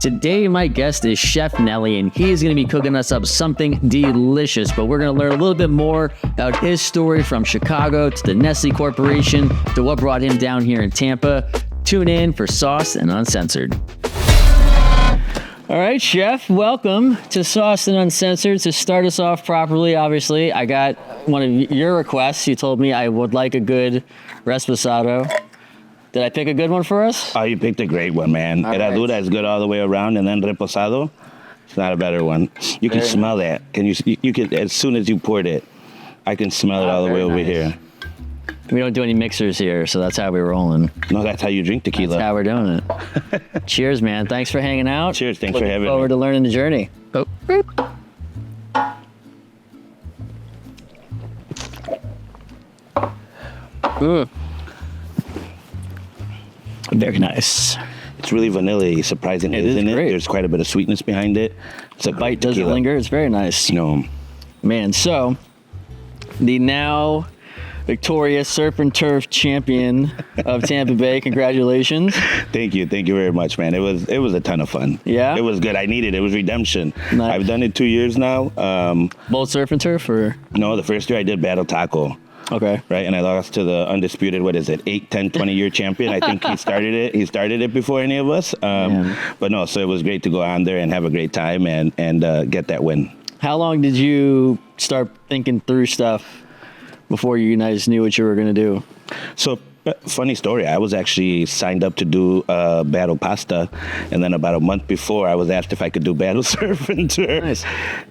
Today, my guest is Chef Nelly, and he's going to be cooking us up something delicious. But we're going to learn a little bit more about his story from Chicago to the Nestle Corporation to what brought him down here in Tampa. Tune in for Sauced and Uncensored. All right, Chef, welcome to Sauced and Uncensored. To start us off properly, obviously, I got one of your requests. You told me I would like a good reposado. Did I pick a good one for us? Oh, you picked a great one, man. Herradura is good all the way around, and then reposado, it's not a better one. You can smell that. Can you can, as soon as you poured it, I can smell it all the way over here. We don't do any mixers here, so that's how we're rolling. No, that's how you drink tequila. That's how we're doing it. Cheers, man. Thanks for hanging out. Cheers. Thanks for having me. Looking forward to learning the journey. Oh. Very nice. It's really vanilla-y, surprisingly, isn't it? There's quite a bit of sweetness behind it. It's a bite doesn't linger. It's very nice. No. Man, so the now victorious surf and turf champion of Tampa Bay. Congratulations. Thank you very much, man. It was a ton of fun. Yeah, it was good. I needed it. It was redemption. Nice. I've done it 2 years now. Both surf and turf, or no? The first year I did battle taco. Okay. Right, and I lost to the undisputed, 8, 10, 20-year champion. I think he started it before any of us. But no, so it was great to go on there and have a great time and get that win. How long did you start thinking through stuff before you guys knew what you were going to do? So, funny story. I was actually signed up to do battle pasta, and then about a month before, I was asked if I could do battle surf and turf. Nice.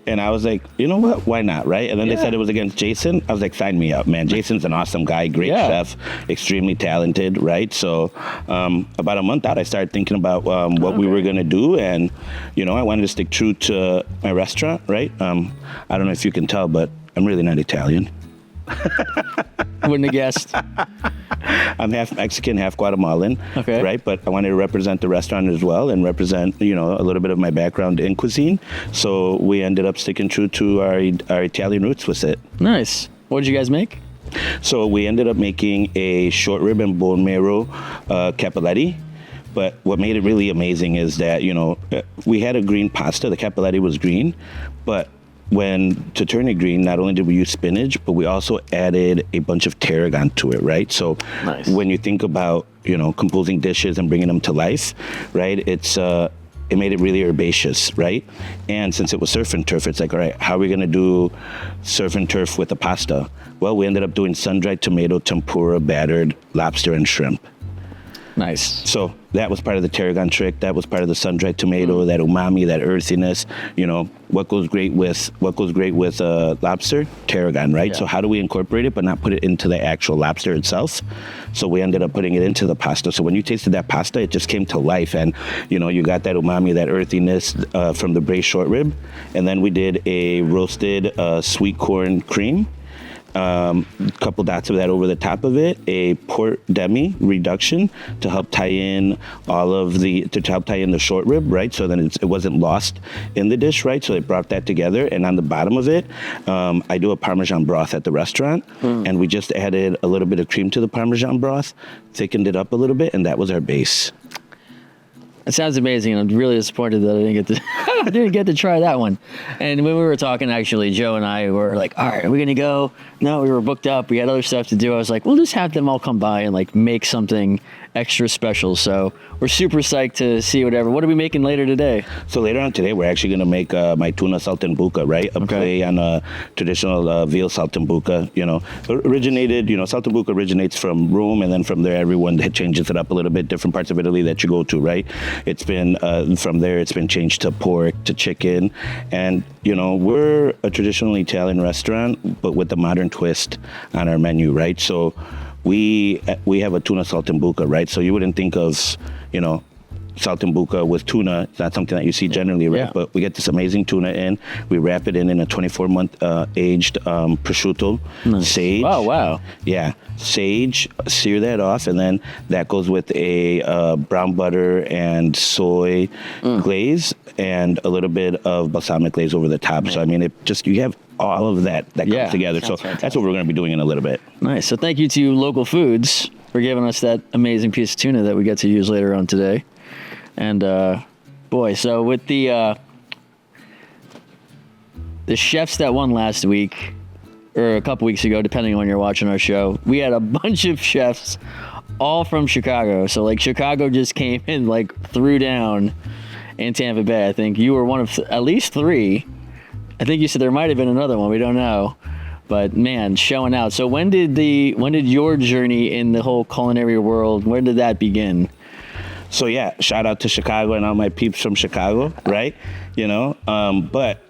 And I was like, you know what? Why not, right? And then they said it was against Jason. I was like, sign me up, man. Jason's an awesome guy, great chef, extremely talented, right? So about a month out, I started thinking about what we were going to do, and, I wanted to stick true to my restaurant, right? I don't know if you can tell, but I'm really not Italian. Wouldn't have guessed. I'm half Mexican, half Guatemalan, right? But I wanted to represent the restaurant as well and represent, a little bit of my background in cuisine. So we ended up sticking true to our Italian roots with it. Nice. What did you guys make? So we ended up making a short rib and bone marrow capelletti. But what made it really amazing is that, we had a green pasta. The capelletti was green, but to turn it green, not only did we use spinach, but we also added a bunch of tarragon to it, right? So when you think about, composing dishes and bringing them to life, right, it made it really herbaceous, right? And since it was surf and turf, it's like, all right, how are we going to do surf and turf with the pasta? Well, we ended up doing sun-dried tomato, tempura, battered lobster, and shrimp. Nice. So that was part of the tarragon trick. That was part of the sun-dried tomato, that umami, that earthiness. What goes great with lobster? Tarragon, right? Yeah. So how do we incorporate it but not put it into the actual lobster itself? So we ended up putting it into the pasta. So when you tasted that pasta, it just came to life, and you got that umami, that earthiness from the braised short rib, and then we did a roasted sweet corn cream. Couple dots of that over the top of it, a port demi reduction to help tie in the short rib, right? So then it wasn't lost in the dish, right? So it brought that together, and on the bottom of it, I do a Parmesan broth at the restaurant, and we just added a little bit of cream to the Parmesan broth, thickened it up a little bit, and that was our base. It sounds amazing, and I'm really disappointed that I didn't get to try that one. And when we were talking, actually, Joe and I were like, all right, are we going to go? No, we were booked up. We had other stuff to do. I was like, we'll just have them all come by and make something extra special. So we're super psyched to see whatever. What are we making later today? So later on today, we're actually going to make my Tuna Saltimbocca, right? A play on a traditional veal Saltimbocca. Saltimbocca originates from Rome, and then from there, everyone changes it up a little bit, different parts of Italy that you go to, right? It's been, from there, it's been changed to pork, to chicken. And, we're a traditional Italian restaurant, but with a modern twist on our menu, right? So we have a Tuna Saltimbocca, right? So you wouldn't think of, Saltimbocca with tuna. It's not something that you see generally, right? Yeah. But we get this amazing tuna in. We wrap it in a 24-month aged prosciutto, sage. Oh, wow. Yeah, sage, sear that off, and then that goes with a brown butter and soy glaze and a little bit of balsamic glaze over the top. So, you have all of that comes together. So fantastic. That's what we're going to be doing in a little bit. Nice. So thank you to Local Foods for giving us that amazing piece of tuna that we get to use later on today. And Boy, so with the chefs that won last week, or a couple weeks ago, depending on when you're watching our show, we had a bunch of chefs all from Chicago. So like Chicago just came in, like threw down in Tampa Bay. I think you were one of at least 3. I think you said there might have been another one. We don't know. But man, showing out. So when did your journey in the whole culinary world, where did that begin? So yeah, shout out to Chicago and all my peeps from Chicago, right? You know, but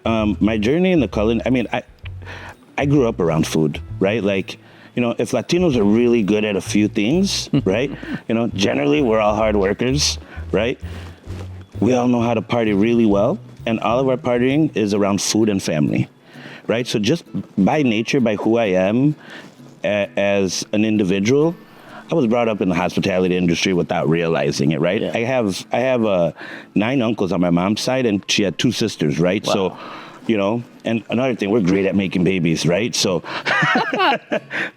my journey in the culinary, I mean, I grew up around food, right? Like, you know, if Latinos are really good at a few things, right? You know, generally we're all hard workers, right? We all know how to party really well, and all of our partying is around food and family, right? So just by nature, by who I am as an individual, I was brought up in the hospitality industry without realizing it, right? Yeah. I have 9 uncles on my mom's side, and she had 2 sisters, right? Wow. So, you know, and another thing, we're great at making babies, right? So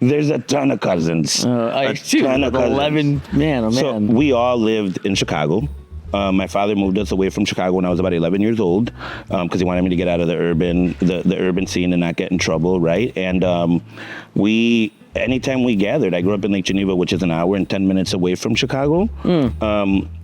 there's a ton of cousins. I too, ton of cousins. 11, man, oh man. So we all lived in Chicago. My father moved us away from Chicago when I was about 11 years old because he wanted me to get out of the urban scene and not get in trouble, right? And anytime we gathered, I grew up in Lake Geneva, which is an hour and 10 minutes away from Chicago,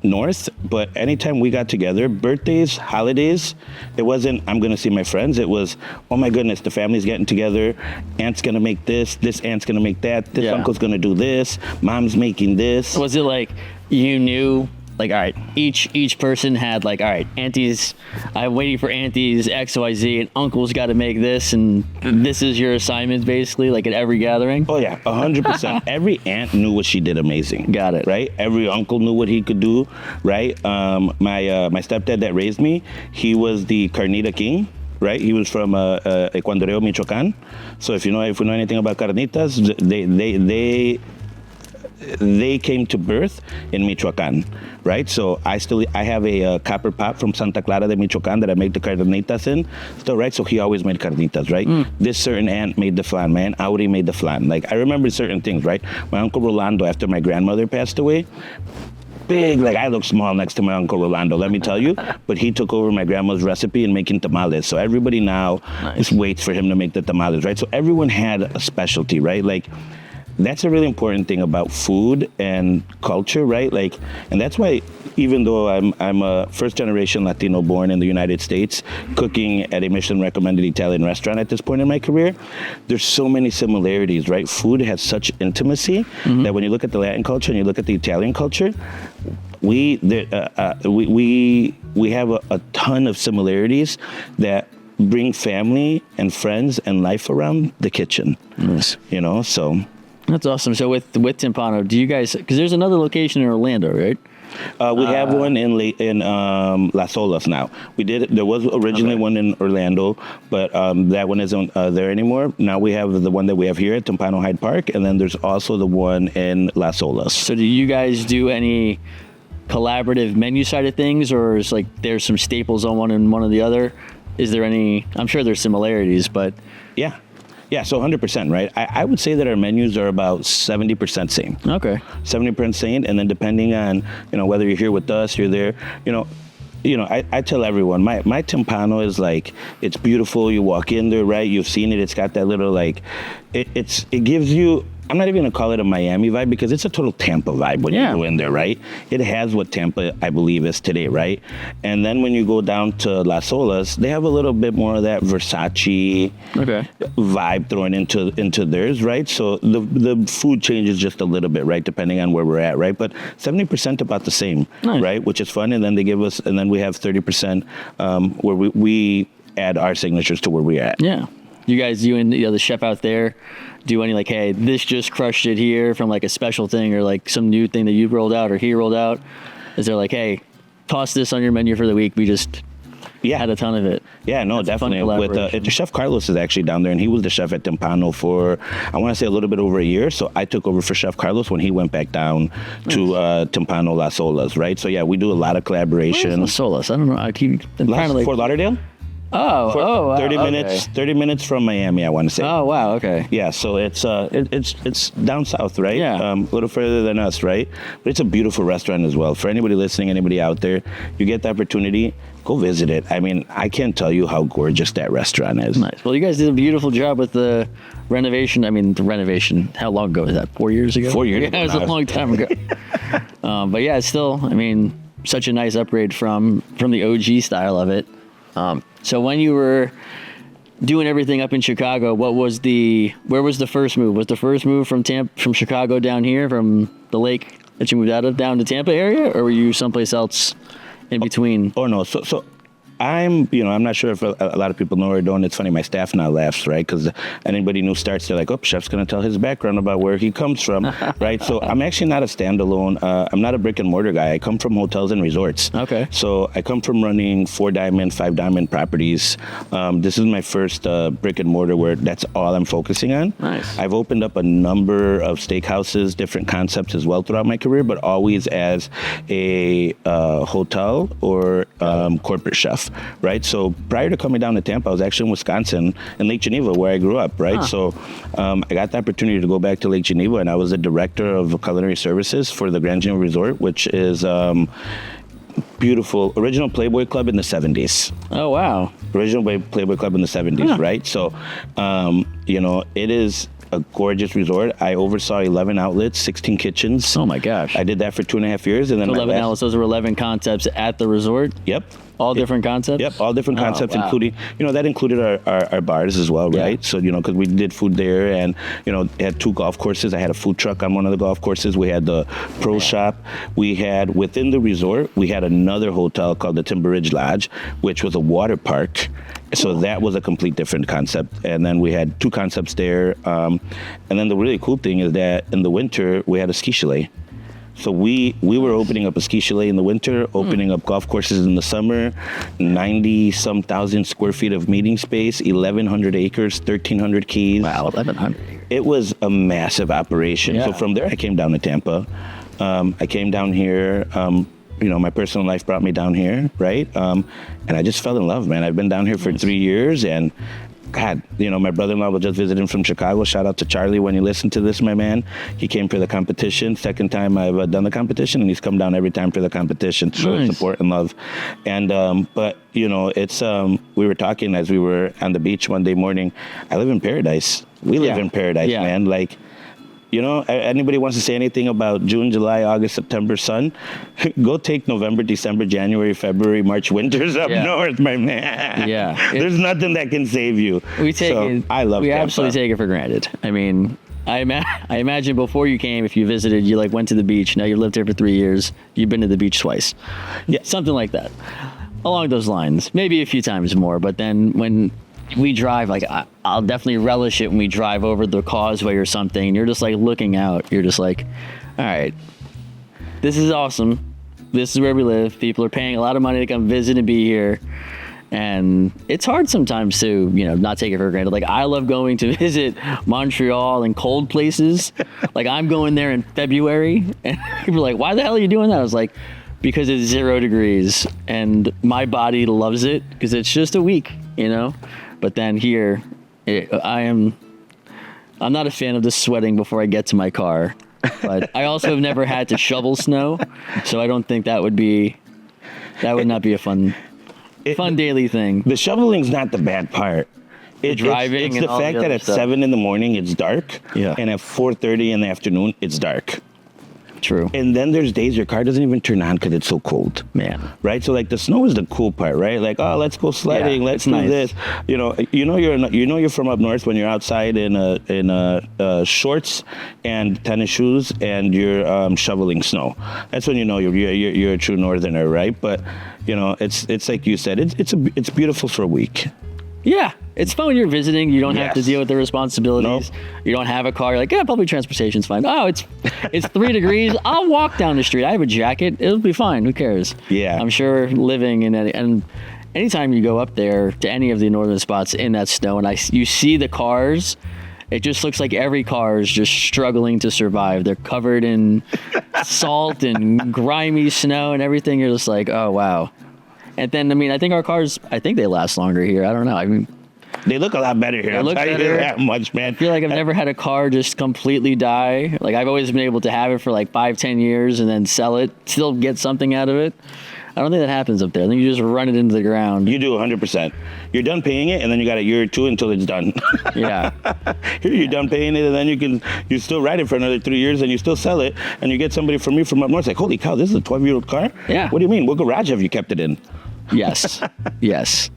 north. But anytime we got together, birthdays, holidays, it wasn't, I'm going to see my friends. It was, oh my goodness, the family's getting together. Aunt's going to make this aunt's going to make that. This uncle's going to do this. Mom's making this. Was it like you knew, like, all right, each person had like, all right, auntie's, I'm waiting for auntie's XYZ, and uncle's got to make this, and this is your assignment basically, like at every gathering? Oh yeah, 100%. Every aunt knew what she did amazing. Got it. Right? Every uncle knew what he could do, right? My stepdad that raised me, he was the carnita king. Right, he was from Ecuador, Michoacan. So if you know anything about carnitas, they came to birth in Michoacan, right? So I have a copper pot from Santa Clara de Michoacan that I make the carnitas in still, right? So he always made carnitas, right? This certain aunt made the flan. My aunt Auri made the flan. Like, I remember certain things, right? My uncle Rolando, after my grandmother passed away, big, like I look small next to my uncle Rolando, let me tell you, but he took over my grandma's recipe in making tamales. So everybody now just waits for him to make the tamales, right? So everyone had a specialty, right? Like, that's a really important thing about food and culture, right? Like, and that's why, even though I'm a first-generation Latino born in the United States, cooking at a Michelin-recommended Italian restaurant at this point in my career, there's so many similarities, right? Food has such intimacy that when you look at the Latin culture and you look at the Italian culture, we have a ton of similarities that bring family and friends and life around the kitchen. Nice. You know, so. That's awesome. So with Tempano, do you guys, because there's another location in Orlando, right? We have one in Las Olas now. There was originally one in Orlando, but that one isn't there anymore. Now we have the one that we have here at Tempano Hyde Park, and then there's also the one in Las Olas. So do you guys do any collaborative menu side of things, or is like there's some staples on one and one on the other? Is there any, I'm sure there's similarities, but. Yeah, so 100%, right? I would say that our menus are about 70% same. Okay. 70% same, and then depending on, whether you're here with us, you're there, I tell everyone, my Tempano is like, it's beautiful. You walk in there, right? You've seen it. It's got that little, like, it gives you, I'm not even going to call it a Miami vibe because it's a total Tampa vibe when you go in there, right? It has what Tampa, I believe, is today, right? And then when you go down to Las Olas, they have a little bit more of that Versace vibe thrown into theirs, right? So the food changes just a little bit, right? Depending on where we're at, right? But 70% about the same, right? Which is fun. And then they give us, and then we have 30% where we add our signatures to where we're at. Yeah. You guys, you and the chef out there, do any like, hey, this just crushed it here from like a special thing or like some new thing that you rolled out or he rolled out? Is there like, hey, toss this on your menu for the week? We just had a ton of it. Yeah, no, that's definitely. With Chef Carlos is actually down there, and he was the chef at Tempano for, I want to say, a little bit over a year. So I took over for Chef Carlos when he went back down to Tempano Las Olas, right? So yeah, we do a lot of collaboration. Las Olas? I don't know. I keep trying to like. Fort Lauderdale? Wow, 30 okay. minutes. 30 minutes from Miami, I want to say. Oh, wow. Okay. Yeah, so it's down south, right? Yeah. A little further than us, right? But it's a beautiful restaurant as well. For anybody listening, anybody out there, you get the opportunity, go visit it. I mean, I can't tell you how gorgeous that restaurant is. Nice. Well, you guys did a beautiful job with the renovation. I mean, the renovation. How long ago was that? 4 years ago? 4 years Yeah, ago it was now. a long time ago. But yeah, it's still, I mean, such a nice upgrade from the OG style of it. So when you were doing everything up in Chicago, where was the first move? Was the first move from Chicago down here, from the lake that you moved out of, down to Tampa area, or were you someplace else in between? Oh no, so I'm not sure if a lot of people know or don't. It's funny, my staff now laughs, right? Because anybody new starts, they're like, oh, Chef's going to tell his background about where he comes from, right? So I'm actually not a standalone. I'm not a brick and mortar guy. I come from hotels and resorts. Okay. So I come from running 4-diamond, 5-diamond properties. This is my first brick and mortar where that's all I'm focusing on. Nice. I've opened up a number of steakhouses, different concepts as well throughout my career, but always as a hotel or corporate chef. Right, so prior to coming down to Tampa, I was actually in Wisconsin, in Lake Geneva, where I grew up. Right, so I got the opportunity to go back to Lake Geneva, and I was the director of culinary services for the Grand Geneva Resort, which is beautiful, original Playboy club in the 70s. Oh wow! Original Playboy club in the 70s, Huh. right? So, it is a gorgeous resort. I oversaw 11 outlets, 16 kitchens. Oh my gosh! I did that for 2.5 years, and then 11 outlets. Those were 11 concepts at the resort. Yep. All different concepts? Yep, all different concepts, wow. including, that included our bars as well, right? Yeah. So, because we did food there, and, had 2 golf courses. I had a food truck on one of the golf courses. We had the pro shop. We had, within the resort, we had another hotel called the Timber Ridge Lodge, which was a water park. So that was a complete different concept. And then we had 2 concepts there. And then the really cool thing is that in the winter, we had a ski chalet. So we were opening up a ski chalet in the winter, opening up golf courses in the summer, 90-some thousand square feet of meeting space, 1,100 acres, 1,300 keys. Wow, 1,100. It was a massive operation. Yeah. So from there, I came down to Tampa. I came down here. My personal life brought me down here, right? And I just fell in love, man. I've been down here for 3 years, and God, my brother-in-law was just visiting from Chicago. Shout out to Charlie when you listen to this, my man. He came for the competition. Second time I've done the competition, and he's come down every time for the competition. So Nice. support and love. And but it's we were talking as we were on the beach one day morning. I live in paradise. We live Yeah. in paradise, Yeah. man. Like, anybody wants to say anything about June, July, August, September sun, go take November, December, January, February, March winters up Yeah. north, my man. Yeah. There's nothing that can save you. We take So, it. I love We Tampa. absolutely take it for granted. I mean, I imagine before you came, if you visited, you went to the beach. Now you lived here for 3 years. You've been to the beach twice. Yeah. Something like that. Along those lines, maybe a few times more. But then when we drive, I'll definitely relish it when we drive over the causeway or something. And you're just looking out. You're just all right, this is awesome. This is where we live. People are paying a lot of money to come visit and be here. And it's hard sometimes to, not take it for granted. I love going to visit Montreal and cold places. I'm going there in February, and people are like, why the hell are you doing that? I was like, because it's 0 degrees, and my body loves it because it's just a week, But then here, I'm not a fan of the sweating before I get to my car. But I also have never had to shovel snow, so I don't think that would not be a fun daily thing. The shoveling's not the bad part. Driving It's and the all the fact other that at stuff. 7 in the morning it's dark, Yeah. and at 4:30 in the afternoon it's dark. True. And then there's days your car doesn't even turn on because it's so cold. Man. Right, so the snow is the cool part, right? Let's go sledding, Yeah, let's it's do nice. this. You're from up north when you're outside in shorts and tennis shoes and you're shoveling snow. That's when you're a true northerner, right? But it's like you said, it's beautiful for a week. Yeah. It's fun when you're visiting. You don't have to Yes. deal with the responsibilities. Nope. You don't have a car. You're public transportation's fine. Oh, it's 3 degrees. I'll walk down the street. I have a jacket. It'll be fine. Who cares? Yeah. I'm sure living in and anytime you go up there to any of the northern spots in that snow and you see the cars, it just looks like every car is just struggling to survive. They're covered in salt and grimy snow and everything. You're just like, oh, wow. And then, I mean, I think our cars, I think they last longer here. I don't know. I mean, they look a lot better here. I'll tell you that much, man. I feel like I've never had a car just completely die. Like, I've always been able to have it for like 5-10 years and then sell it, still get something out of it. I don't think that happens up there. I think you just run it into the ground. You do 100%. You're done paying it, and then you got a year or two until it's done. Yeah. Here you're done paying it, and then you still ride it for another 3 years, and you still sell it, and you get somebody from me from up north like, holy cow, this is a 12-year-old car? Yeah. What do you mean? What garage have you kept it in? Yes. Yes.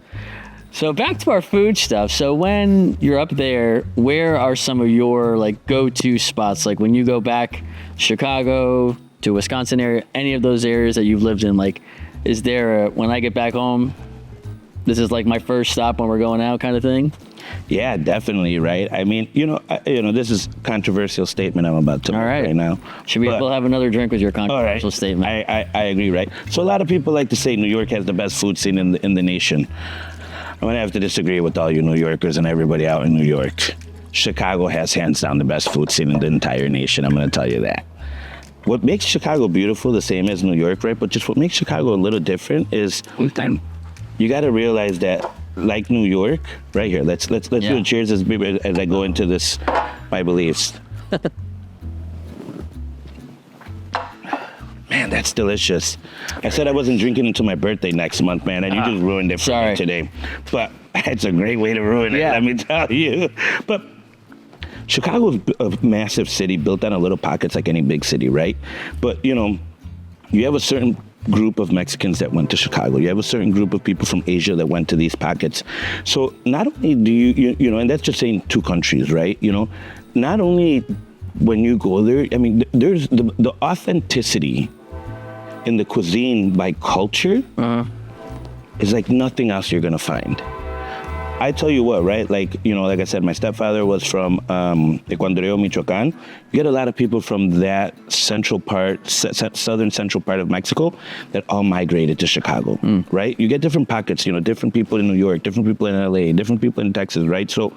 So back to our food stuff. So when you're up there, where are some of your like go-to spots? Like when you go back Chicago to Wisconsin area, any of those areas that you've lived in, like, is there when I get back home, this is like my first stop when we're going out kind of thing? Yeah, definitely, right? I mean, this is a controversial statement I'm about to make right now. Should we we'll have another drink with your controversial statement? I agree, right? So a lot of people like to say New York has the best food scene in the nation. I'm going to have to disagree with all you New Yorkers and everybody out in New York. Chicago has hands down the best food scene in the entire nation. I'm going to tell you that. What makes Chicago beautiful, the same as New York, right? But just what makes Chicago a little different is you got to realize that, like New York, right here. Let's do a cheers as I go into this, my beliefs. Man, that's delicious. I said I wasn't drinking until my birthday next month, man, and you just ruined it for me today. But it's a great way to ruin it, let me tell you. But Chicago's a massive city built on a little pockets like any big city, right? But, you have a certain group of Mexicans that went to Chicago. You have a certain group of people from Asia that went to these pockets. So not only do you and that's just saying two countries, right? Not only when you go there, I mean, there's the authenticity in the cuisine by culture is like nothing else you're going to find. I tell you what, right? Like, like I said, my stepfather was from Ecuador, Michoacan. You get a lot of people from that southern central part of Mexico that all migrated to Chicago, right? You get different pockets, different people in New York, different people in LA, different people in Texas, right? So,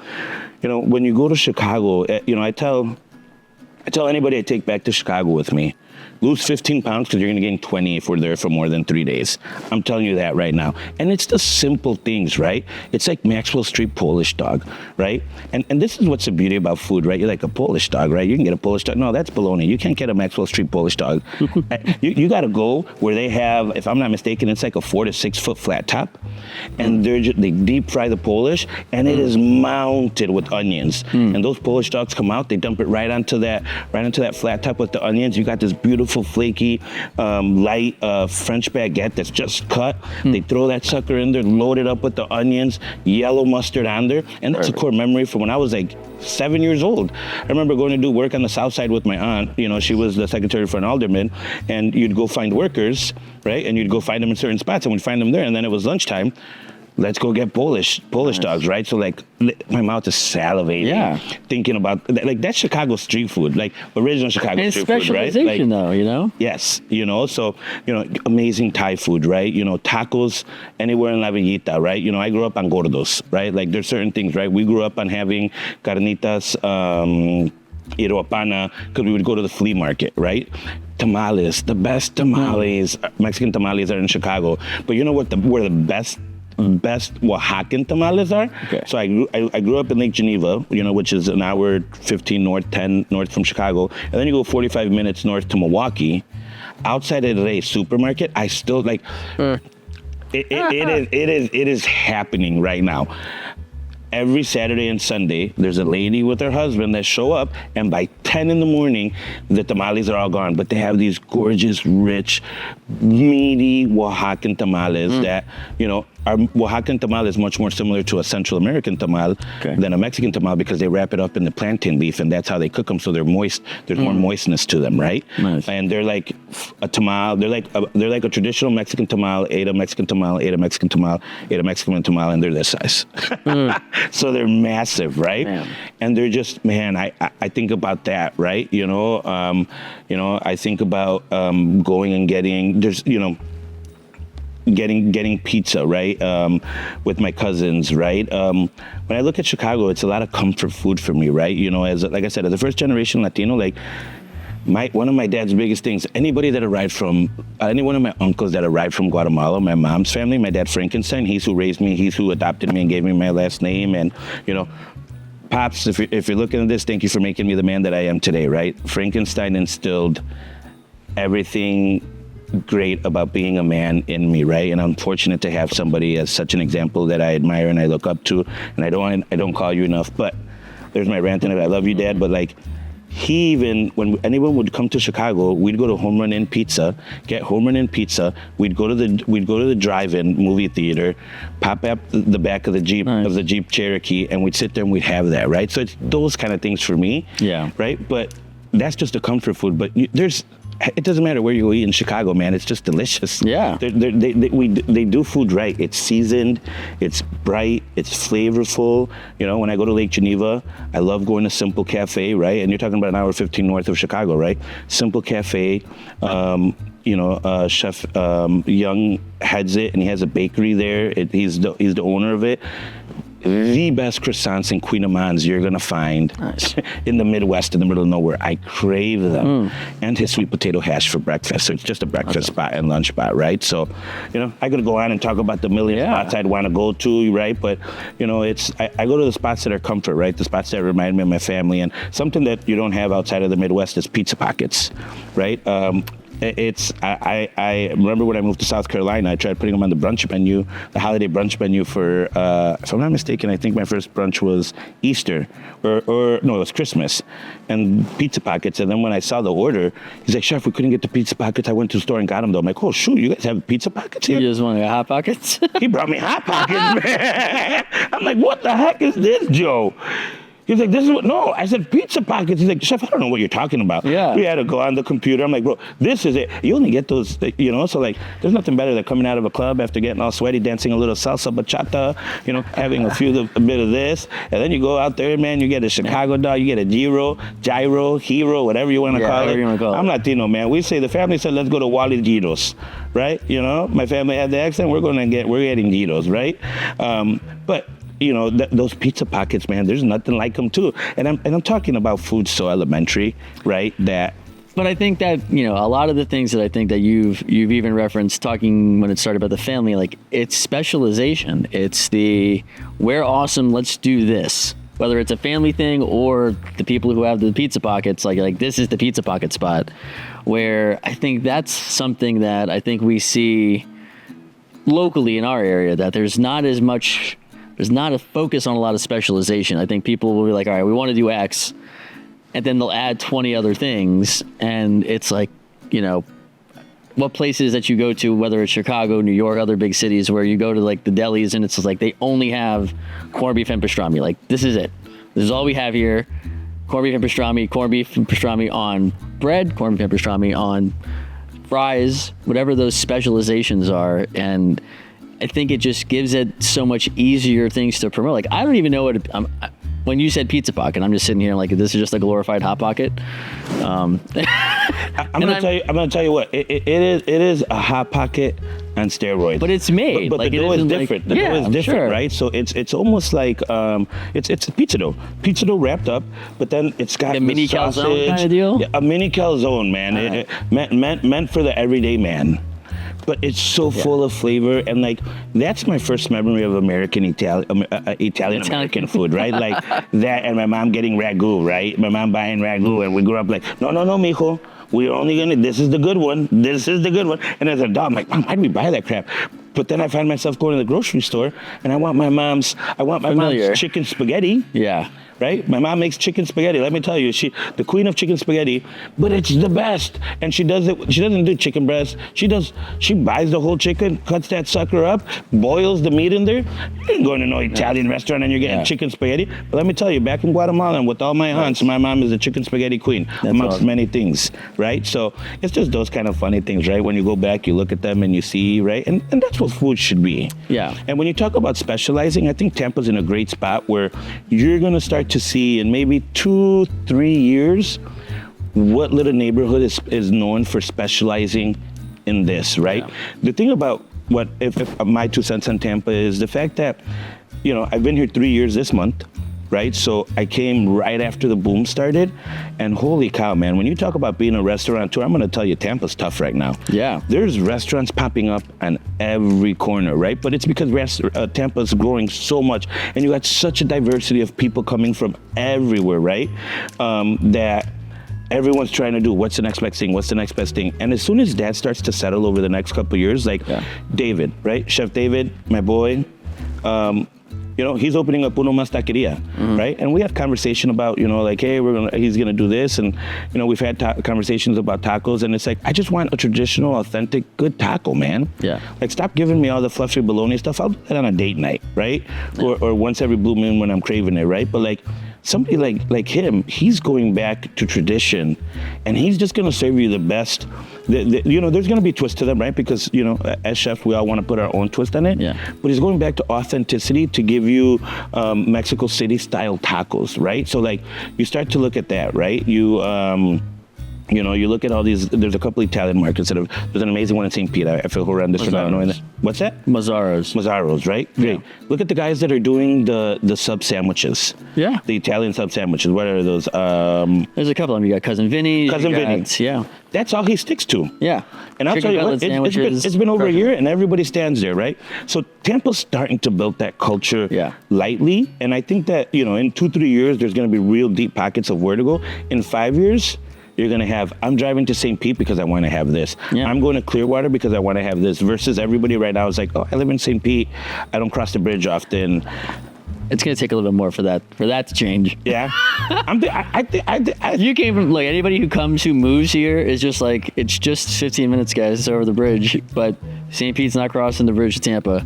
when you go to Chicago, I tell anybody I take back to Chicago with me, lose 15 pounds because you're going to gain 20 if we're there for more than 3 days. I'm telling you that right now. And it's the simple things, right? It's like Maxwell Street Polish dog, right? And this is what's the beauty about food, right? You're like a Polish dog, right? You can get a Polish dog. No, that's baloney. You can't get a Maxwell Street Polish dog. you got to go where they have, if I'm not mistaken, it's like a 4 to 6 foot flat top. And they deep fry the Polish, and it is mounted with onions. And those Polish dogs come out, they dump it right onto that flat top with the onions. You got this beautiful flaky, light French baguette that's just cut. They throw that sucker in there, load it up with the onions, yellow mustard on there. And that's a core memory from when I was like 7 years old. I remember going to do work on the south side with my aunt. She was the secretary for an alderman, and you'd go find workers, right? And you'd go find them in certain spots, and we'd find them there. And then it was lunchtime. Let's go get Polish dogs, right? So like my mouth is salivating thinking about like that's Chicago street food, like original Chicago street food, right? Specialization though, Yes, so amazing Thai food, right? Tacos anywhere in La Villita, right? I grew up on gordos, right? Like there's certain things, right? We grew up on having carnitas, iroapana, because we would go to the flea market, right? Tamales, the best tamales, Mexican tamales are in Chicago. But you know what? Where the best Oaxacan tamales are. Okay. So I grew up in Lake Geneva, which is an hour 15 north, 10 north from Chicago, and then you go 45 minutes north to Milwaukee. Outside of the supermarket, I still like. It is happening right now. Every Saturday and Sunday, there's a lady with her husband that show up, and by 10 in the morning, the tamales are all gone. But they have these gorgeous, rich, meaty Oaxacan tamales that, our Oaxacan tamal is much more similar to a Central American tamal than a Mexican tamal because they wrap it up in the plantain leaf, and that's how they cook them. So they're moist. There's more moistness to them, right? Nice. And they're like a tamal. They're like a traditional Mexican tamal. Ate a Mexican tamal. Ate a Mexican tamal. Ate a Mexican tamal, and they're this size. So they're massive, right? Man. And they're just, I think about that, right? I think about going and getting pizza, right? With my cousins, right? When I look at Chicago, it's a lot of comfort food for me, right? Like I said, as a first generation Latino, like one of my dad's biggest things, any one of my uncles that arrived from Guatemala, my mom's family, my dad Frankenstein, he's who raised me, he's who adopted me and gave me my last name. And, Pops, if you're looking at this, thank you for making me the man that I am today, right? Frankenstein instilled everything great about being a man in me, right? And I'm fortunate to have somebody as such an example that I admire and I look up to. And I don't call you enough, but there's my rant in it. I love you, Dad, but like, when anyone would come to Chicago, we'd go to Home Run Inn Pizza, get Home Run Inn Pizza. We'd go to the drive-in movie theater, pop up the back of the Jeep of the Jeep Cherokee, and we'd sit there and we'd have that, right? So it's those kind of things for me, right? But that's just a comfort food. But it doesn't matter where you go eat in Chicago, man. It's just delicious. Yeah. They do food right. It's seasoned, it's bright, it's flavorful. When I go to Lake Geneva, I love going to Simple Cafe, right? And you're talking about an hour 15 north of Chicago, right? Simple Cafe, Chef Young heads it, and he has a bakery there. He's the owner of it. The best croissants and Queen Amans you're gonna find in the Midwest, in the middle of nowhere. I crave them. And his sweet potato hash for breakfast. So it's just a breakfast spot and lunch spot, right? So, I could go on and talk about the million spots I'd want to go to, right? But, I go to the spots that are comfort, right? The spots that remind me of my family. And something that you don't have outside of the Midwest is pizza pockets, right? I remember when I moved to South Carolina, I tried putting them on the brunch menu, the holiday brunch menu for, if I'm not mistaken, I think my first brunch was Easter, or no, it was Christmas, and pizza pockets. And then when I saw the order, he's like, Chef, we couldn't get the pizza pockets. I went to the store and got them though. I'm like, oh shoot, you guys have pizza pockets here? You just want Hot Pockets? He brought me Hot Pockets, man. I'm like, what the heck is this, Joe? He's like, no, I said pizza pockets. He's like, Chef, I don't know what you're talking about. Yeah. We had to go on the computer. I'm like, bro, this is it. You only get those, so like, there's nothing better than coming out of a club after getting all sweaty, dancing a little salsa bachata, having a bit of this. And then you go out there, man, you get a Chicago dog, you get a gyro, hero, whatever you want to call it. I'm Latino, man. We say, the family said, let's go to Wally Gyros, right? My family had the accent. We're getting gyros, right? But those pizza pockets, man, there's nothing like them too. And I'm talking about food so elementary, right? But I think that, a lot of the things that I think that you've even referenced talking when it started about the family, like it's specialization. It's we're awesome, let's do this. Whether it's a family thing or the people who have the pizza pockets, like this is the pizza pocket spot, where I think that's something that I think we see locally in our area, that there's not a focus on a lot of specialization. I think people will be like, all right, we want to do X, and then they'll add 20 other things. And it's like, what places that you go to, whether it's Chicago, New York, other big cities, where you go to like the delis and it's just like they only have corned beef and pastrami. Like, this is it. This is all we have here. Corned beef and pastrami on bread, corned beef and pastrami on fries, whatever those specializations are. And I think it just gives it so much easier things to promote. Like, I don't even know when you said pizza pocket, I'm just sitting here like, this is just a glorified Hot Pocket. I'm gonna tell you what, it is a Hot Pocket on steroids. But it's made. But the dough is different. The dough is different, right? So it's almost like it's a pizza dough wrapped up, but then it's got a mini calzone kind of deal. Yeah, a mini calzone, man. Meant for the everyday man. But it's so full of flavor, and like that's my first memory of Italian American food, right? Like that, and my mom getting ragu, right? My mom buying ragu, and we grew up like, no, mijo, we're only gonna. This is the good one. This is the good one. And as a dog, I'm like, Mom, why'd we buy that crap? But then I find myself going to the grocery store, and I want my mom's chicken spaghetti. Yeah. Right? My mom makes chicken spaghetti. Let me tell you, the queen of chicken spaghetti, but it's the best. And she doesn't do chicken breast. She buys the whole chicken, cuts that sucker up, boils the meat in there. You ain't going to no Italian restaurant and you're getting chicken spaghetti. But let me tell you, back in Guatemala with all my aunts, my mom is a chicken spaghetti queen, amongst many things, right? So it's just those kind of funny things, right? When you go back, you look at them and you see, right? And that's what food should be. Yeah. And when you talk about specializing, I think Tampa's in a great spot where you're going to start to see in maybe 2-3 years what little neighborhood is known for specializing in this, right? Yeah. The thing about if my 2 cents on Tampa is the fact that, I've been here 3 years this month, right? So I came right after the boom started, and holy cow, man, when you talk about being a restaurateur, I'm gonna tell you, Tampa's tough right now. Yeah. There's restaurants popping up on every corner, right? But it's because Tampa's growing so much, and you got such a diversity of people coming from everywhere, right? That everyone's trying to do what's the next best thing, what's the next best thing. And as soon as that starts to settle over the next couple of years, like David, right? Chef David, my boy, you know, he's opening up Uno Mas Taqueria, right? And we have conversation about, you know, like, hey, he's gonna do this, and you know, we've had conversations about tacos, and it's like, I just want a traditional, authentic, good taco, man. Yeah. Like, stop giving me all the fluffy bologna stuff. I'll do that on a date night, right? Yeah. Or once every blue moon when I'm craving it, right? But like, somebody like him, he's going back to tradition, and he's just gonna serve you the best. You know, there's gonna be twists to them, right? Because, you know, as chefs, we all want to put our own twist on it. Yeah. But he's going back to authenticity to give you Mexico City style tacos, right? So like, you start to look at that, right? You know, you look at all these, there's a couple Italian markets that have, there's an amazing one in St. Pete. I feel horrendous for not knowing that. What's that? Mazzaro's, right? Great. Yeah. Look at the guys that are doing the sub sandwiches. Yeah. The Italian sub sandwiches. What are those? There's a couple of them. You got Cousin Vinny. Yeah. That's all he sticks to. Yeah. And I'll tell you what, it's been over a year, and everybody stands there, right? So Tampa's starting to build that culture lightly. And I think that, you know, in 2-3 years, there's going to be real deep pockets of where to go. In 5 years, you're going to have, I'm driving to St. Pete because I want to have this. Yeah. I'm going to Clearwater because I want to have this. Versus everybody right now is like, oh, I live in St. Pete. I don't cross the bridge often. It's going to take a little bit more for that to change. Yeah. You came from, like, anybody who moves here is just like, it's just 15 minutes, guys. It's over the bridge. But St. Pete's not crossing the bridge to Tampa.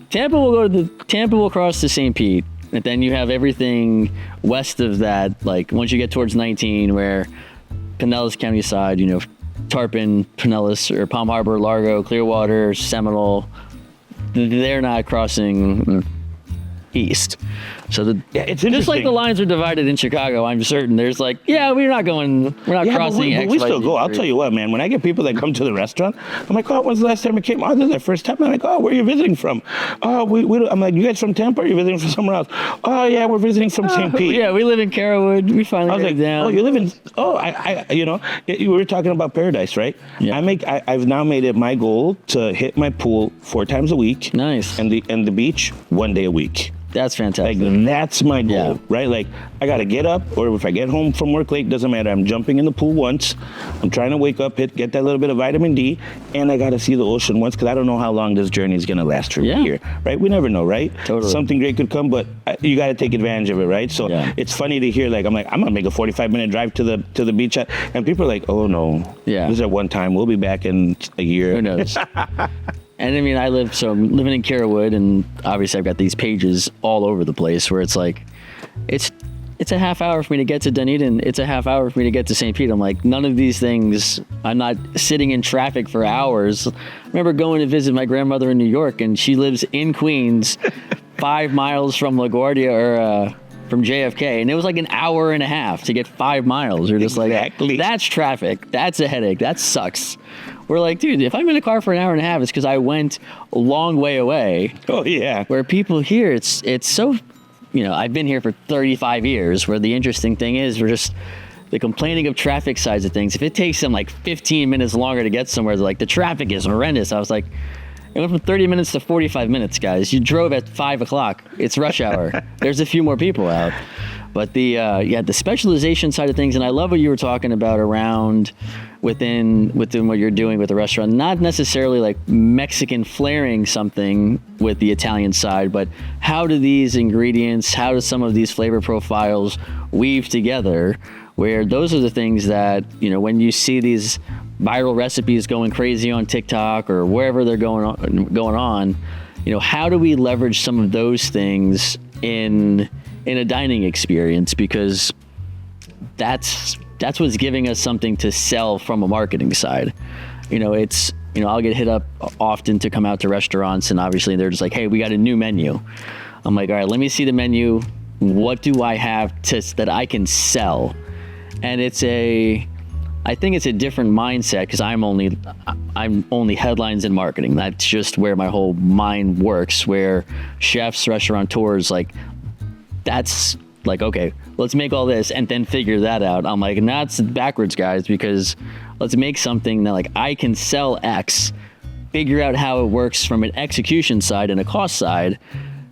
Tampa will cross to St. Pete. And then you have everything west of that, like once you get towards 19, where Pinellas County side, you know, Tarpon, Pinellas, or Palm Harbor, Largo, Clearwater, Seminole, they're not crossing east. So it's just like the lines are divided in Chicago. I'm certain there's like, we're not crossing. But we still go. I'll tell you what, man. When I get people that come to the restaurant, I'm like, oh, when's the last time we came? Oh, this is our first time. I'm like, oh, where are you visiting from? Oh, I'm like, you guys from Tampa? Or are you visiting from somewhere else? Oh, yeah, we're visiting from St. Pete. Yeah, we live in Carrollwood. We finally got down. Oh, you live in? Oh, I you know, you were talking about paradise, right? Yeah. I've now made it my goal to hit my pool 4 times a week. Nice. And the beach 1 day a week. That's fantastic. Like, that's my goal, right? Like, I got to get up, or if I get home from work late, doesn't matter. I'm jumping in the pool once. I'm trying to wake up, get that little bit of vitamin D, and I got to see the ocean once, because I don't know how long this journey is going to last for me here, right? We never know, right? Totally. Something great could come, but you got to take advantage of it, right? So it's funny to hear, like, I'm going to make a 45-minute drive to the beach, and people are like, oh, no. Yeah. This is at one time. We'll be back in a year. Who knows? And I mean, I'm living in Carrollwood, and obviously I've got these pages all over the place where it's like, it's a half hour for me to get to Dunedin. It's a half hour for me to get to St. Pete. I'm like, none of these things, I'm not sitting in traffic for hours. I remember going to visit my grandmother in New York, and she lives in Queens, 5 miles from LaGuardia or from JFK, and it was like an hour and a half to get 5 miles. You're just like, that's traffic. That's a headache. That sucks. We're like, dude, if I'm in a car for an hour and a half, it's because I went a long way away. Oh, yeah. Where people here, it's so, you know, I've been here for 35 years, where the interesting thing is we're just the complaining of traffic sides of things. If it takes them like 15 minutes longer to get somewhere, they're like, the traffic is horrendous. I was like, it went from 30 minutes to 45 minutes, guys. You drove at 5 o'clock. It's rush hour. There's a few more people out. But the specialization side of things, and I love what you were talking about around within what you're doing with the restaurant, not necessarily like Mexican flaring something with the Italian side, but how do these ingredients, how do some of these flavor profiles weave together, where those are the things that, you know, when you see these viral recipes going crazy on TikTok or wherever they're going on, you know, how do we leverage some of those things in a dining experience? Because that's what's giving us something to sell from a marketing side. You know, it's, you know, I'll get hit up often to come out to restaurants, and obviously they're just like, hey, we got a new menu. I'm like, all right, let me see the menu. What do I have that I can sell? And I think it's a different mindset, because I'm only headlines in marketing. That's just where my whole mind works, where chefs, restaurateurs, like, that's like, okay, let's make all this and then figure that out. I'm like, nah, it's backwards, guys, because let's make something that like I can sell X, figure out how it works from an execution side and a cost side.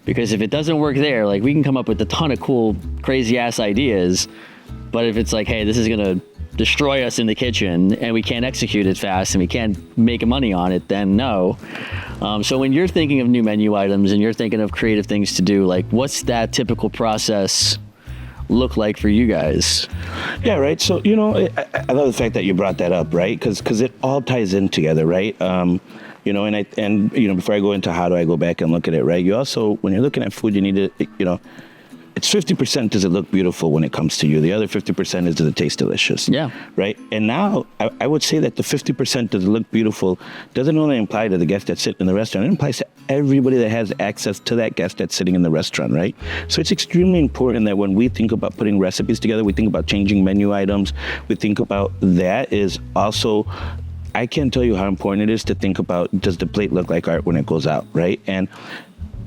Because if it doesn't work there, like we can come up with a ton of cool, crazy ass ideas. But if it's like, hey, this is going to destroy us in the kitchen and we can't execute it fast and we can't make money on it, then no. So when you're thinking of new menu items and you're thinking of creative things to do, like what's that typical process look like for you guys? Yeah, right. So, you know, I love the fact that you brought that up, right? Because it all ties in together, right? You know, and you know, before I go into how do I go back and look at it, right? You also, when you're looking at food, you need to, you know, it's 50% does it look beautiful when it comes to you. The other 50% is does it taste delicious? Yeah. Right? And now I would say that the 50% does it look beautiful doesn't only apply to the guest that sit in the restaurant. It applies to everybody that has access to that guest that's sitting in the restaurant, right? So it's extremely important that when we think about putting recipes together, we think about changing menu items. We think about that is also, I can't tell you how important it is to think about, does the plate look like art when it goes out, right? And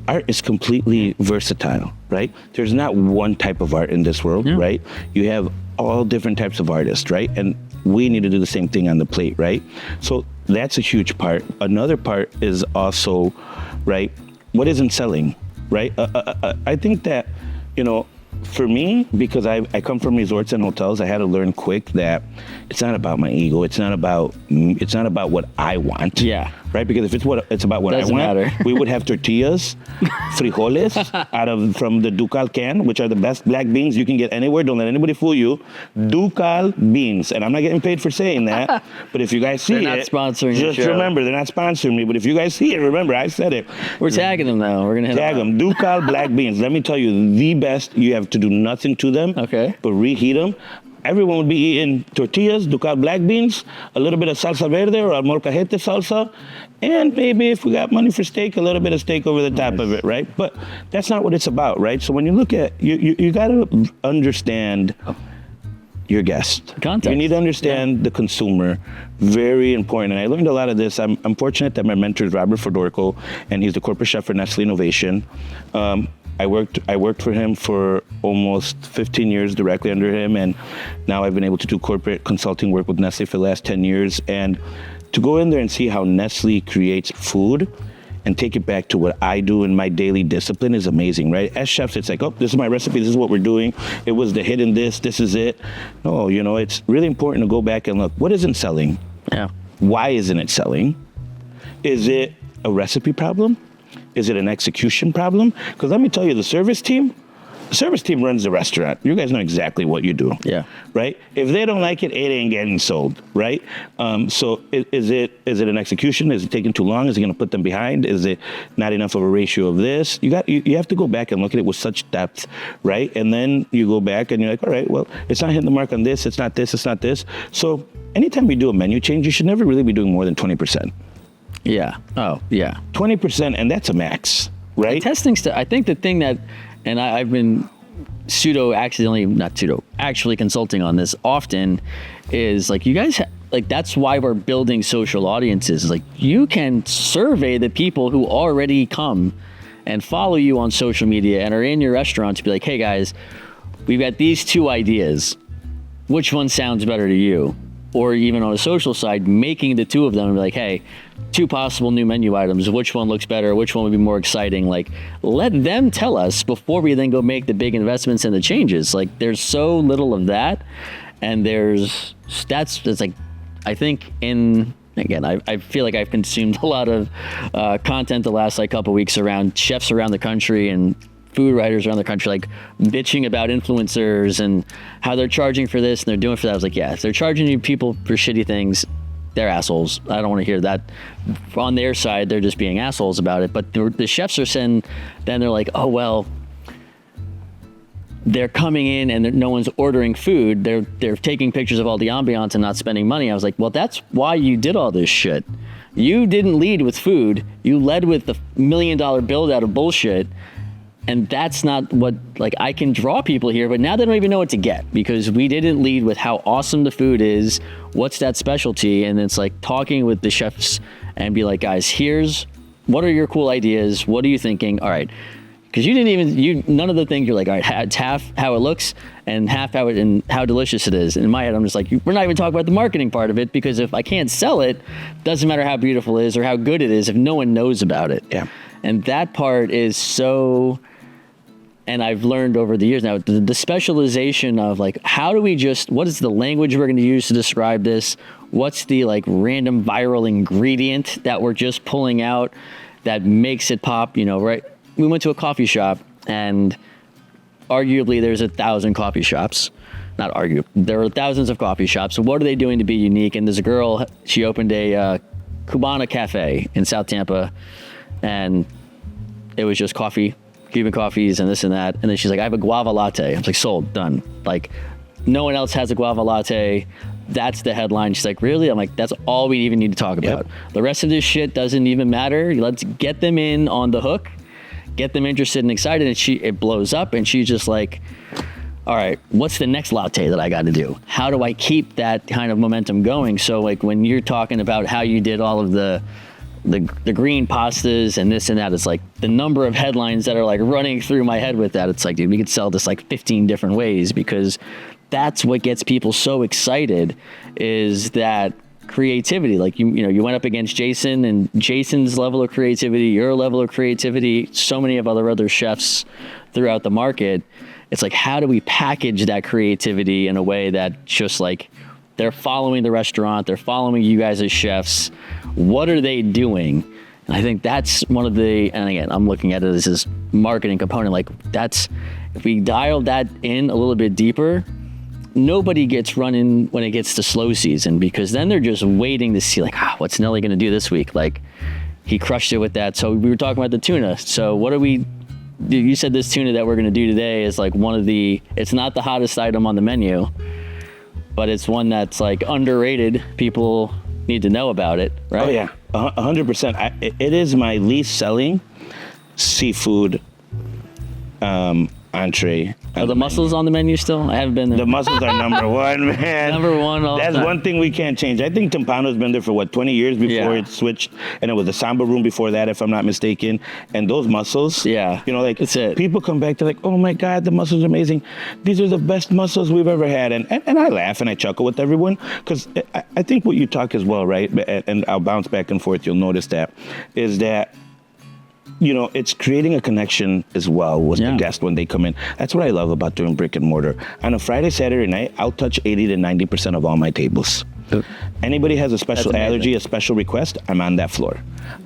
art is completely versatile, right? There's not one type of art in this world, right? You have all different types of artists, right? And we need to do the same thing on the plate, right? So that's a huge part. Another part is also, right, what isn't selling, right? I think that, you know, for me, because I come from resorts and hotels, I had to learn quick that it's not about my ego. It's not about what I want. Yeah. Right? Because if it's about what Doesn't I want, matter. we would have tortillas, frijoles from the Ducal can, which are the best black beans you can get anywhere. Don't let anybody fool you. Ducal beans. And I'm not getting paid for saying that. But if you guys see They're not sponsoring the just show. remember, they're not sponsoring me. But if you guys see it, remember, I said it. We're tagging them though. We're going to hit Tag them. Ducal black beans. Let me tell you, the best. You have to do nothing to them. Okay. But reheat them. Everyone would be eating tortillas, Ducal black beans, a little bit of salsa verde or molcajete salsa, and maybe if we got money for steak, a little bit of steak over the top of it, right? But that's not what it's about, right? So when you look at, you got to understand your guest. Context. You need to understand the consumer. Very important. And I learned a lot of this. I'm fortunate that my mentor is Robert Fedorko, and he's the corporate chef for Nestle Innovation. I worked for him for almost 15 years directly under him, and now I've been able to do corporate consulting work with Nestle for the last 10 years. And to go in there and see how Nestle creates food and take it back to what I do in my daily discipline is amazing, right? As chefs, it's like, oh, this is my recipe, this is what we're doing. It was the hit in this is it. No, you know, it's really important to go back and look, what isn't selling? Yeah. Why isn't it selling? Is it a recipe problem? Is it an execution problem? Because let me tell you, the service team runs the restaurant. You guys know exactly what you do. Yeah. Right? If they don't like it, it ain't getting sold, right? So is it an execution? Is it taking too long? Is it going to put them behind? Is it not enough of a ratio of this? You have to go back and look at it with such depth, right? And then you go back and you're like, all right, well, it's not hitting the mark on this. It's not this. It's not this. So anytime you do a menu change, you should never really be doing more than 20%. Yeah. Oh, yeah. 20%, and that's a max, right? Testing stuff. I think the thing that, and I've been actually consulting on this often, is like you guys, like that's why we're building social audiences. Like you can survey the people who already come and follow you on social media and are in your restaurant to be like, hey guys, we've got these two ideas. Which one sounds better to you? Or even on a social side, making the two of them and be like, hey, two possible new menu items. Which one looks better? Which one would be more exciting? Like, let them tell us before we then go make the big investments and the changes. Like, there's so little of that. And that's like, I think again, I feel like I've consumed a lot of content the last couple weeks around chefs around the country and food writers around the country, like bitching about influencers and how they're charging for this and they're doing for that. I was like, yeah, if they're charging you people for shitty things, they're assholes. I don't want to hear that. On their side, they're just being assholes about it. But the chefs are saying, then they're like, oh, well, they're coming in and no one's ordering food. They're taking pictures of all the ambiance and not spending money. I was like, well, that's why you did all this shit. You didn't lead with food. You led with the $1 million build out of bullshit. And that's not what, like, I can draw people here, but now they don't even know what to get because we didn't lead with how awesome the food is, what's that specialty, and it's like talking with the chefs and be like, guys, what are your cool ideas? What are you thinking? All right, because you didn't even none of the things you're like, all right, it's half how it looks and half how delicious it is. In my head, I'm just like, we're not even talking about the marketing part of it, because if I can't sell it, doesn't matter how beautiful it is or how good it is if no one knows about it. Yeah. And that part is so. And I've learned over the years now, the specialization of like, what is the language we're going to use to describe this? What's the like random viral ingredient that we're just pulling out that makes it pop, right? We went to a coffee shop, and arguably there's 1,000 coffee shops. Not argue, there are thousands of coffee shops. So what are they doing to be unique? And there's a girl, she opened a Cubana cafe in South Tampa, and it was just coffee, Cuban coffees and this and that. And then she's like, I have a guava latte. I was like, sold, done. Like, no one else has a guava latte. That's the headline. She's like, really? I'm like, that's all we even need to talk about. Yep. The rest of this shit doesn't even matter. Let's get them in on the hook, get them interested and excited, and it blows up, and she's just like, all right, what's the next latte that I got to do? How do I keep that kind of momentum going? So like when you're talking about how you did all of the green pastas and this and that, it's like the number of headlines that are like running through my head with that. It's like, dude, we could sell this like 15 different ways, because that's what gets people so excited, is that creativity. Like you went up against Jason and Jason's level of creativity, your level of creativity, so many of other chefs throughout the market. It's like, how do we package that creativity in a way that just like they're following the restaurant, they're following you guys as chefs. What are they doing? And I think that's one of and again, I'm looking at it as this marketing component. Like if we dial that in a little bit deeper, nobody gets running when it gets to slow season, because then they're just waiting to see like, what's Nelly going to do this week? Like, he crushed it with that. So we were talking about the tuna. So you said this tuna that we're going to do today is like it's not the hottest item on the menu, but it's one that's like underrated. People need to know about it, right? Oh yeah, 100%. It is my least selling seafood entree. Are the mussels on the menu still? I haven't been there. The mussels are number one, man. Number one all That's time. one thing we can't change. I think Tempano's been there for 20 years before it switched, and it was a samba room before that, if I'm not mistaken. And those mussels, like that's it. People come back to like, oh my God, the mussels are amazing. These are the best mussels we've ever had. And I laugh and I chuckle with everyone, because I think what you talk as well, right? And I'll bounce back and forth. You'll notice that is that, it's creating a connection as well with the guest when they come in. That's what I love about doing brick and mortar. On a Friday, Saturday night, I'll touch 80 to 90% of all my tables. Anybody has a special allergy, a special request, I'm on that floor.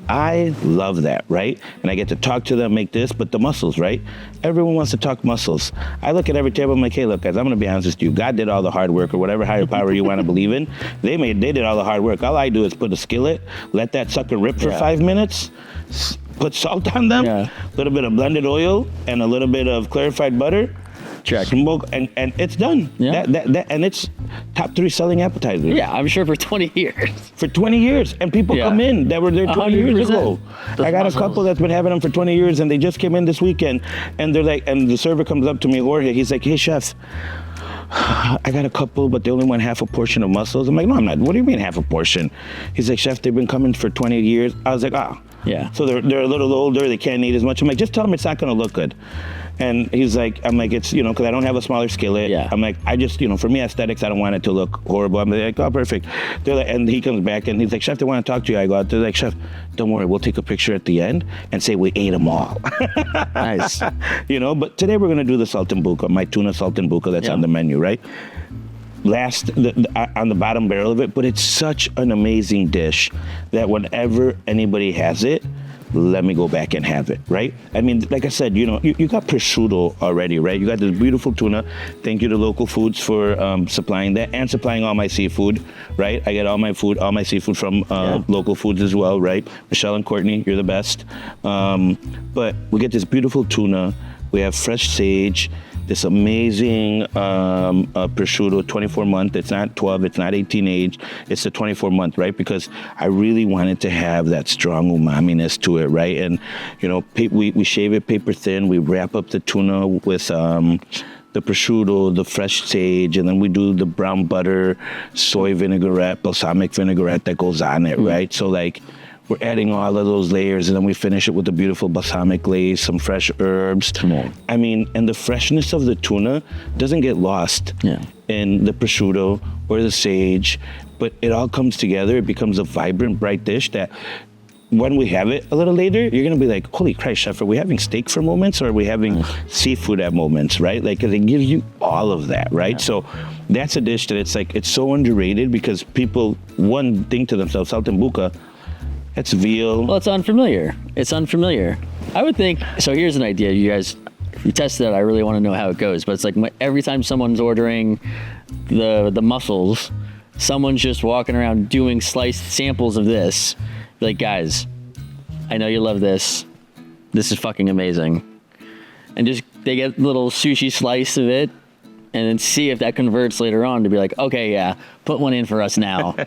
I love that, right? And I get to talk to them, make this, but the mussels, right? Everyone wants to talk mussels. I look at every table, I'm like, hey, look, guys, I'm going to be honest with you. God did all the hard work, or whatever higher power you want to believe in. They did all the hard work. All I do is put a skillet, let that sucker rip for 5 minutes, put salt on them, a little bit of blended oil, and a little bit of clarified butter. Check. Smoke, and it's done. Yeah. And it's top 3 selling appetizer. Yeah, I'm sure for 20 years. For 20 years. And people come in that were there 20 years ago. I got a couple that's been having them for 20 years, and they just came in this weekend, and they're like, and the server comes up to me, Jorge, he's like, hey, chef, I got a couple, but they only want half a portion of mussels. I'm like, no, I'm not. What do you mean half a portion? He's like, chef, they've been coming for 20 years. I was like, yeah. So they're a little older, they can't eat as much. I'm like, just tell them it's not going to look good. And he's like, I'm like, it's, because I don't have a smaller skillet. Yeah. I'm like, I just, for me, aesthetics, I don't want it to look horrible. I'm like, oh, perfect. They're like, and he comes back and he's like, chef, they want to talk to you. I go out there, like, chef, don't worry, we'll take a picture at the end and say we ate them all. Nice. But today we're going to do the Saltimbocca, my Tuna Saltimbocca that's on the menu, right? On the bottom barrel of it, but it's such an amazing dish that whenever anybody has it, let me go back and have it, right? I mean, like I said, you got prosciutto already, right? You got this beautiful tuna. Thank you to Local Foods for supplying that and supplying all my seafood, right? I get all my seafood from Local Foods as well, right? Michelle and Courtney, you're the best. But we get this beautiful tuna. We have fresh sage, this amazing prosciutto, 24 month. It's not 12, it's not 18 age. It's the 24 month, right? Because I really wanted to have that strong umami-ness to it, right? And, we shave it paper thin. We wrap up the tuna with the prosciutto, the fresh sage, and then we do the brown butter, soy vinaigrette, balsamic vinaigrette that goes on it, right? So, like, we're adding all of those layers, and then we finish it with a beautiful balsamic glaze, some fresh herbs. Come on. I mean, and the freshness of the tuna doesn't get lost in the prosciutto or the sage, but it all comes together. It becomes a vibrant, bright dish that when we have it a little later, you're gonna be like, holy Christ, chef, are we having steak for moments, or are we having seafood at moments, right? Like, 'cause it gives you all of that, right? Yeah. So that's a dish that it's so underrated, because people, one, think to themselves, Saltimbocca, it's veal. Well, it's unfamiliar. I would think, so here's an idea, you guys, if you test it out, I really want to know how it goes, but it's like every time someone's ordering the mussels, someone's just walking around doing sliced samples of this. Like, guys, I know you love this. This is fucking amazing. And just, they get a little sushi slice of it, and then see if that converts later on to be like, okay, yeah, put one in for us now.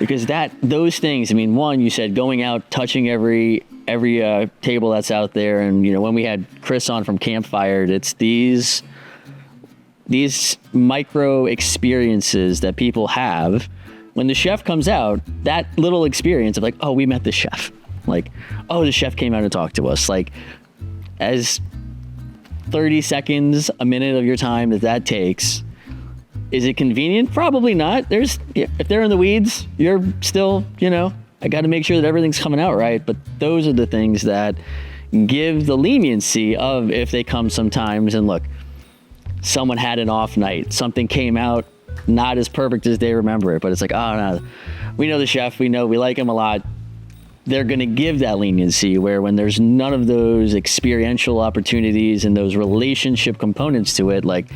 Because those things, I mean, one, you said going out, touching every table that's out there. And, you know, when we had Chris on from Campfire, it's these micro experiences that people have. When the chef comes out, that little experience of like, oh, we met the chef. Like, oh, the chef came out and talked to us. Like, as 30 seconds, a minute of your time that takes, is it convenient? Probably not. If they're in the weeds, you're still, you know, I got to make sure that everything's coming out right. But those are the things that give the leniency of if they come sometimes and look, someone had an off night, something came out not as perfect as they remember it, but it's like, oh no, we know the chef, we like him a lot. They're going to give that leniency, where when there's none of those experiential opportunities and those relationship components to it, like,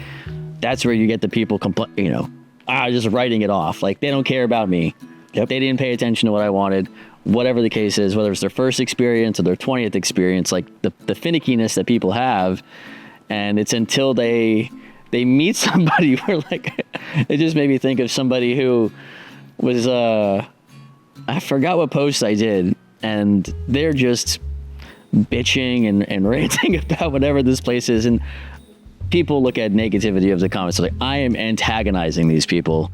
that's where you get the people just writing it off. Like, they don't care about me. Yep. They didn't pay attention to what I wanted. Whatever the case is, whether it's their first experience or their 20th experience, like the finickiness that people have, and it's until they meet somebody where, like, it just made me think of somebody who was, I forgot what post I did, and they're just bitching and ranting about whatever this place is, and people look at negativity of the comments like, I am antagonizing these people.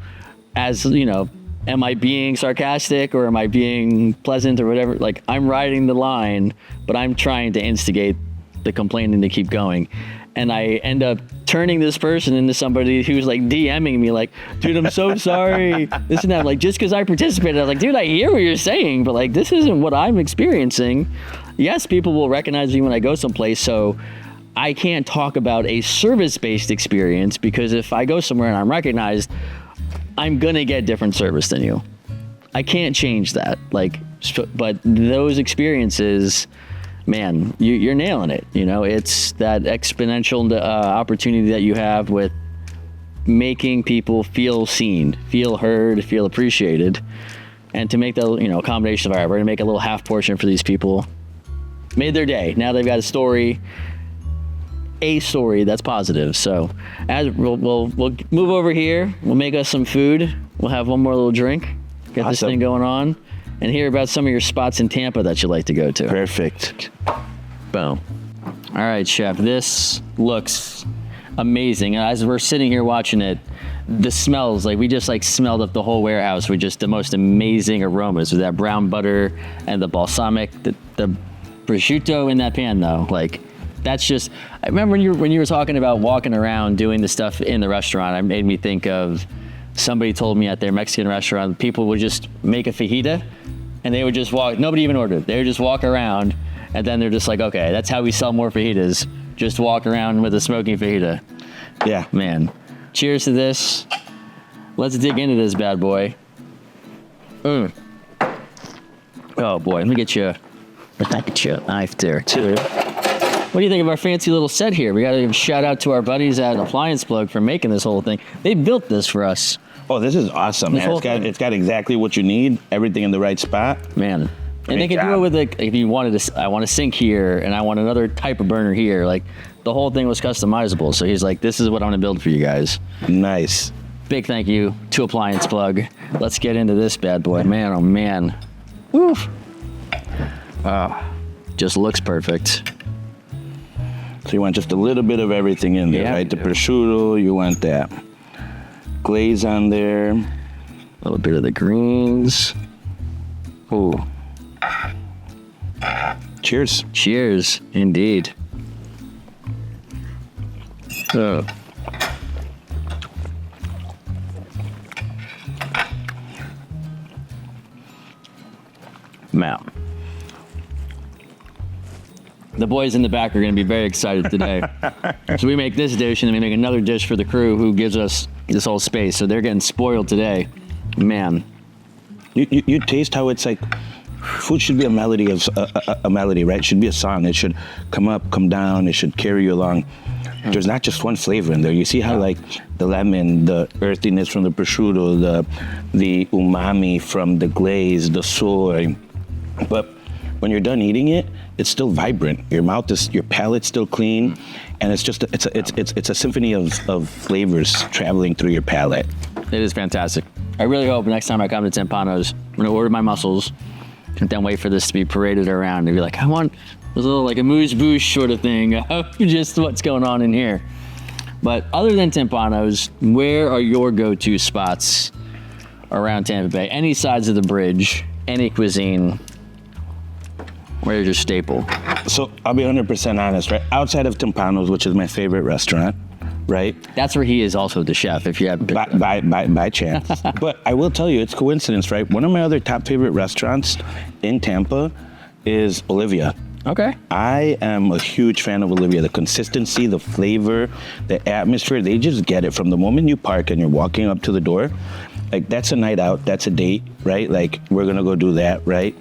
As, you know, am I being sarcastic or am I being pleasant or whatever? Like, I'm riding the line, but I'm trying to instigate the complaining to keep going. And I end up turning this person into somebody who's like DMing me like, dude, I'm so sorry, this and that. Like, just because I participated, I was like, dude, I hear what you're saying, but like, this isn't what I'm experiencing. Yes, people will recognize me when I go someplace, so I can't talk about a service-based experience, because if I go somewhere and I'm recognized, I'm gonna get different service than you. I can't change that. Like, but those experiences, man, you're nailing it. You know, it's that exponential opportunity that you have with making people feel seen, feel heard, feel appreciated, and to make that, you know, a combination of, all right, we're gonna make a little half portion for these people. Made their day. Now they've got a story that's positive. So as we'll move over here, we'll make us some food. We'll have one more little drink, get Awesome. This thing going on, and hear about some of your spots in Tampa that you like to go to. Perfect. Boom. All right, chef, this looks amazing. As we're sitting here watching it, the smells, like, we just like smelled up the whole warehouse with just the most amazing aromas with that brown butter and the balsamic, the prosciutto in that pan though. Like, that's just, I remember when you were talking about walking around doing the stuff in the restaurant, it made me think of, somebody told me at their Mexican restaurant, people would just make a fajita and they would just walk, nobody even ordered. They would just walk around, and then they're just like, okay, that's how we sell more fajitas. Just walk around with a smoking fajita. Yeah. Man. Cheers to this. Let's dig into this bad boy. Oh boy, let me get you a knife there too. What do you think of our fancy little set here? We got to give a shout out to our buddies at Appliance Plug for making this whole thing. They built this for us. Oh, this is awesome, man. It's got exactly what you need, everything in the right spot. Man. And they can do it with, like, if you wanted to, I want a sink here and I want another type of burner here. Like, the whole thing was customizable. So he's like, this is what I'm going to build for you guys. Nice. Big thank you to Appliance Plug. Let's get into this bad boy. Man, oh man. Woof. Just looks perfect. So you want just a little bit of everything in there, right? The prosciutto, you want that glaze on there. A little bit of the greens. Ooh. Cheers. Cheers, indeed. Man. The boys in the back are going to be very excited today. So we make this dish, and then we make another dish for the crew who gives us this whole space. So they're getting spoiled today. Man. You taste how it's like, food should be a melody of a melody, right? It should be a song. It should come up, come down. It should carry you along. There's not just one flavor in there. You see how like the lemon, the earthiness from the prosciutto, the umami from the glaze, the soy. But when you're done eating it, it's still vibrant. Your palate's still clean, and it's just it's a symphony of flavors traveling through your palate. It is fantastic. I really hope next time I come to Tempano's, I'm gonna order my mussels, and then wait for this to be paraded around and be like, I want a little like a moose-bouche sort of thing. Just what's going on in here. But other than Tempano's, where are your go-to spots around Tampa Bay? Any sides of the bridge, any cuisine? Where's your staple? So I'll be 100% honest, right? Outside of Tempano's, which is my favorite restaurant, right? That's where he is also the chef, if you haven't picked by chance. But I will tell you, it's coincidence, right? One of my other top favorite restaurants in Tampa is Olivia. Okay. I am a huge fan of Olivia. The consistency, the flavor, the atmosphere, they just get it from the moment you park and you're walking up to the door. Like, that's a night out, that's a date, right? Like, we're gonna go do that, right?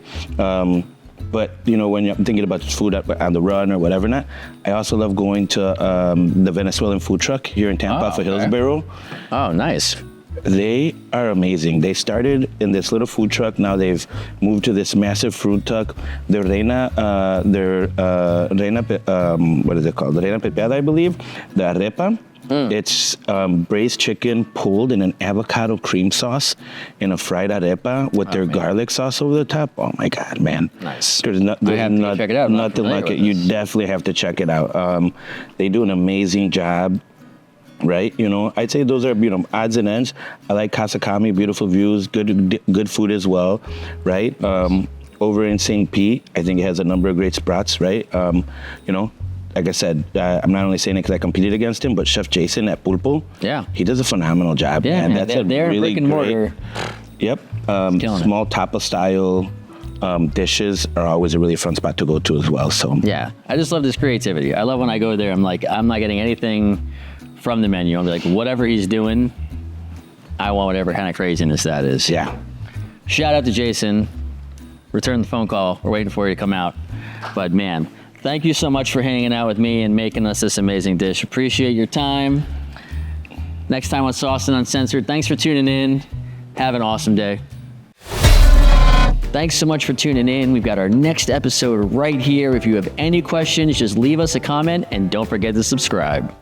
But, you know, when I'm thinking about food on the run or whatever not, I also love going to the Venezuelan food truck here in Tampa for Hillsborough. Oh, nice. They are amazing. They started in this little food truck. Now they've moved to this massive food truck. What is it called? The Reina Pepeada, I believe. The arepa. It's braised chicken pulled in an avocado cream sauce in a fried arepa with their garlic sauce over the top. Oh my God, man. Nice. There's check it out. Nothing like it. You definitely have to check it out. They do an amazing job. Right, you know, I'd say those are, you know, odds and ends. I like Kasakami, beautiful views, good food as well, right? Over in St. Pete, I think it has a number of great spots, right? You know, like I said, I'm not only saying it because I competed against him, but Chef Jason at Pulpo, he does a phenomenal job. Yeah, man. That's they're really brick and mortar. Yep, small tapa style dishes are always a really fun spot to go to as well. So yeah, I just love this creativity. I love when I go there. I'm like, I'm not getting anything from the menu. I'm like, whatever he's doing, I want whatever kind of craziness that is. Yeah. Shout out to Jason. Return the phone call. We're waiting for you to come out. But man, thank you so much for hanging out with me and making us this amazing dish. Appreciate your time. Next time on Sauced and Uncensored. Thanks for tuning in. Have an awesome day. Thanks so much for tuning in. We've got our next episode right here. If you have any questions, just leave us a comment and don't forget to subscribe.